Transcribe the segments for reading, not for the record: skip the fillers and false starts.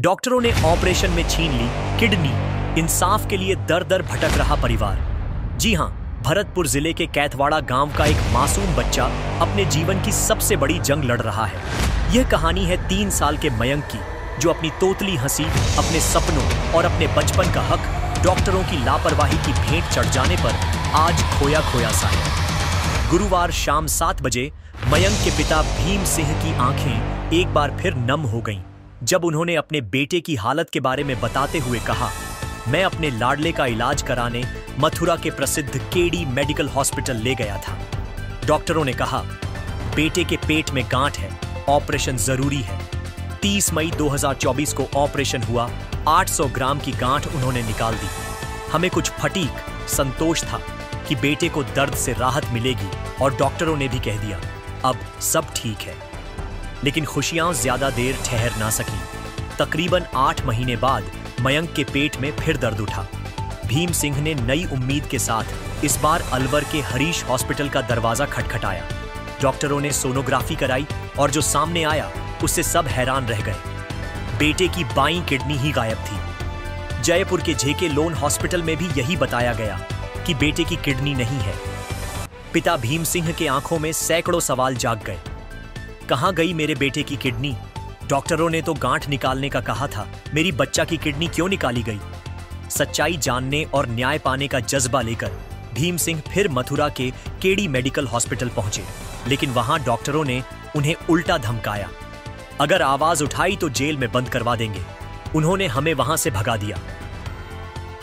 डॉक्टरों ने ऑपरेशन में छीन ली किडनी। इंसाफ के लिए दर दर भटक रहा परिवार। जी हां, भरतपुर जिले के कैथवाड़ा गांव का एक मासूम बच्चा अपने जीवन की सबसे बड़ी जंग लड़ रहा है। यह कहानी है 3 साल के मयंक की, जो अपनी तोतली हंसी, अपने सपनों और अपने बचपन का हक डॉक्टरों की लापरवाही की भेंट चढ़ जाने पर आज खोया खोया सा है। गुरुवार शाम 7 बजे मयंक के पिता भीम सिंह की आंखें एक बार फिर नम हो गईं, जब उन्होंने अपने बेटे की हालत के बारे में बताते हुए कहा, मैं अपने लाडले का इलाज कराने मथुरा के प्रसिद्ध केडी मेडिकल हॉस्पिटल ले गया था। डॉक्टरों ने कहा, बेटे के पेट में गांठ है, ऑपरेशन जरूरी है। 30 मई 2024 को ऑपरेशन हुआ। 800 ग्राम की गांठ उन्होंने निकाल दी। हमें कुछ फटीक संतोष था कि बेटे को दर्द से राहत मिलेगी, और डॉक्टरों ने भी कह दिया, अब सब ठीक है। लेकिन खुशियां ज्यादा देर ठहर ना सकी। तकरीबन 8 महीने बाद मयंक के पेट में फिर दर्द उठा। भीम सिंह ने नई उम्मीद के साथ इस बार अलवर के हरीश हॉस्पिटल का दरवाजा खटखटाया। डॉक्टरों ने सोनोग्राफी कराई और जो सामने आया उससे सब हैरान रह गए। बेटे की बाईं किडनी ही गायब थी। जयपुर के जेके लोन हॉस्पिटल में भी यही बताया गया कि बेटे की किडनी नहीं है। पिता भीम सिंह के आंखों में सैकड़ों सवाल जाग गए। कहां गई मेरे बेटे की किडनी? डॉक्टरों ने तो गांठ निकालने का कहा था, मेरी बच्चा की किडनी क्यों निकाली गई? सच्चाई जानने और न्याय पाने का जज्बा लेकर भीम सिंह फिर मथुरा के केडी मेडिकल हॉस्पिटल पहुंचे, लेकिन वहां डॉक्टरों ने उन्हें उल्टा धमकाया। अगर आवाज उठाई तो जेल में बंद करवा देंगे। उन्होंने हमें वहां से भगा दिया।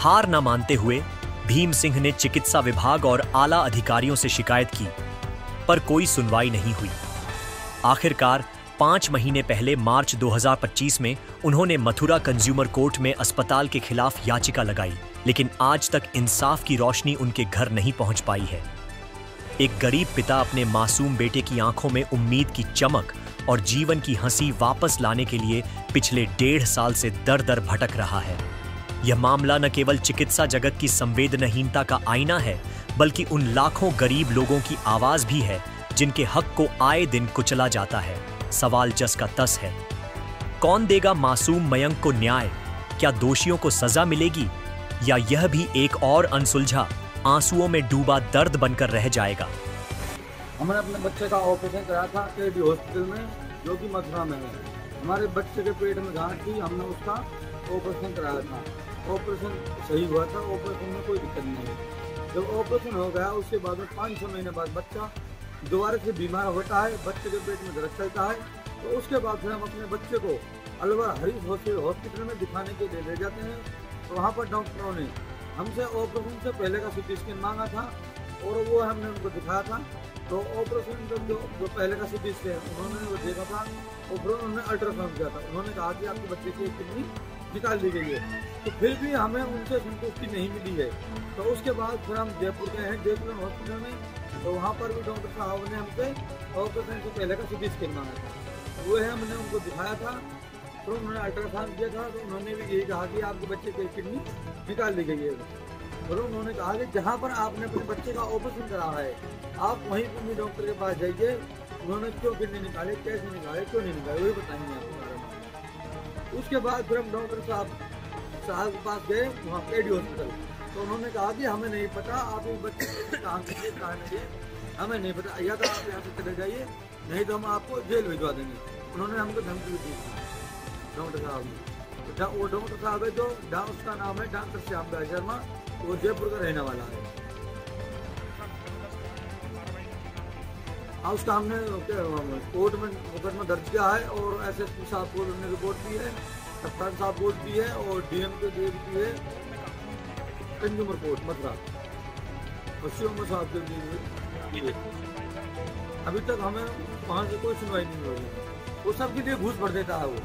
हार न मानते हुए भीम सिंह ने चिकित्सा विभाग और आला अधिकारियों से शिकायत की, पर कोई सुनवाई नहीं हुई। आखिरकार 5 महीने पहले मार्च 2025 में उन्होंने मथुरा कंज्यूमर कोर्ट में अस्पताल के खिलाफ याचिका लगाई, लेकिन आज तक इंसाफ की रोशनी उनके घर नहीं पहुंच पाई है। एक गरीब पिता अपने मासूम बेटे की आंखों में उम्मीद की चमक और जीवन की हंसी वापस लाने के लिए पिछले 1.5 साल से दर दर भटक रहा है। यह मामला न केवल चिकित्सा जगत की संवेदनहीनता का आईना है, बल्कि उन लाखों गरीब लोगों की आवाज भी है जिनके हक को आए दिन कुचला जाता है। सवाल जस का तस है, कौन देगा मासूम मयंक को न्याय? क्या दोषियों को सजा मिलेगी, या यह भी एक और अनसुलझा, आंसुओं में डूबा दर्द बनकर रह जाएगा? हमने अपने बच्चे का ऑपरेशन कराया था केडी हॉस्पिटल में, जो कि मथुरा में है। हमारे बच्चे के पेट में गांठ थी, हमने उसका ऑपरेशन कराया था। ऑपरेशन सही हुआ था, ऑपरेशन में कोई दिक्कत नहीं है। जब ऑपरेशन हो गया उसके बाद में 5-6 महीने बाद बच्चा दोबारा से बीमार होता है, बच्चे के पेट में दर्द चलता है, तो उसके बाद फिर हम अपने बच्चे को अलवर हरीश हॉस्पिटल में दिखाने के लिए ले जाते हैं। तो वहाँ पर डॉक्टरों ने हमसे ऑपरेशन से पहले का CT स्कैन मांगा था, और वो हमने उनको दिखाया था। तो ऑपरेशन जो पहले का CT स्कैन उन्होंने वो देखा था, और फिर उन्होंने अल्ट्रासाउंड किया था। उन्होंने कहा कि आपके बच्चे की किडनी निकाल दी गई है, तो फिर भी हमें उनसे संतुष्टि नहीं मिली है। तो उसके बाद फिर हम जयपुर गए हैं जेके लोन हॉस्पिटल में, तो वहाँ पर भी डॉक्टर साहब ने हमसे ऑपरेशन से पहले का CT स्कैन मांगा था। वो है हमने उनको दिखाया था, तो उन्होंने अल्ट्रासाउंड किया था, तो उन्होंने भी यही कहा कि आपके बच्चे की किडनी निकाल दी गई है। फिर उन्होंने कहा कि जहाँ पर आपने अपने बच्चे का ऑपरेशन करा है, आप वहीं पर भी डॉक्टर के पास जाइए। उन्होंने क्यों किडनी निकाले, कैसे निकाले, क्यों नहीं निकाले, वही बताएंगे आपको बारे में। उसके बाद फिर हम डॉक्टर साहब के पास गए, वहाँ केडी हॉस्पिटल। तो उन्होंने कहा कि हमें नहीं पता आप इस बच्चे कहाँ नहीं है, हमें नहीं पता, या तो आप यहाँ से चले जाइए, नहीं तो हम आपको जेल भिजवा देंगे। उन्होंने हमको धमकी दी डॉक्टर साहब ने। तो वो डॉक्टर साहब है जो उसका नाम है डॉक्टर श्याम शर्मा, वो जयपुर का रहने वाला है। हाँ, उसका हमने कोर्ट में मुकदमा दर्ज किया है, और SSP साहब को उन्होंने रिपोर्ट की है, कप्तान साहब कोर्ट की है, और DM के की है कंज्यूमर कोर्ट मथुरा, और साहब के लिए। अभी तक हमें वहाँ से कोई सुनवाई नहीं हो रही। वो सबके लिए घूस भर देता है वो।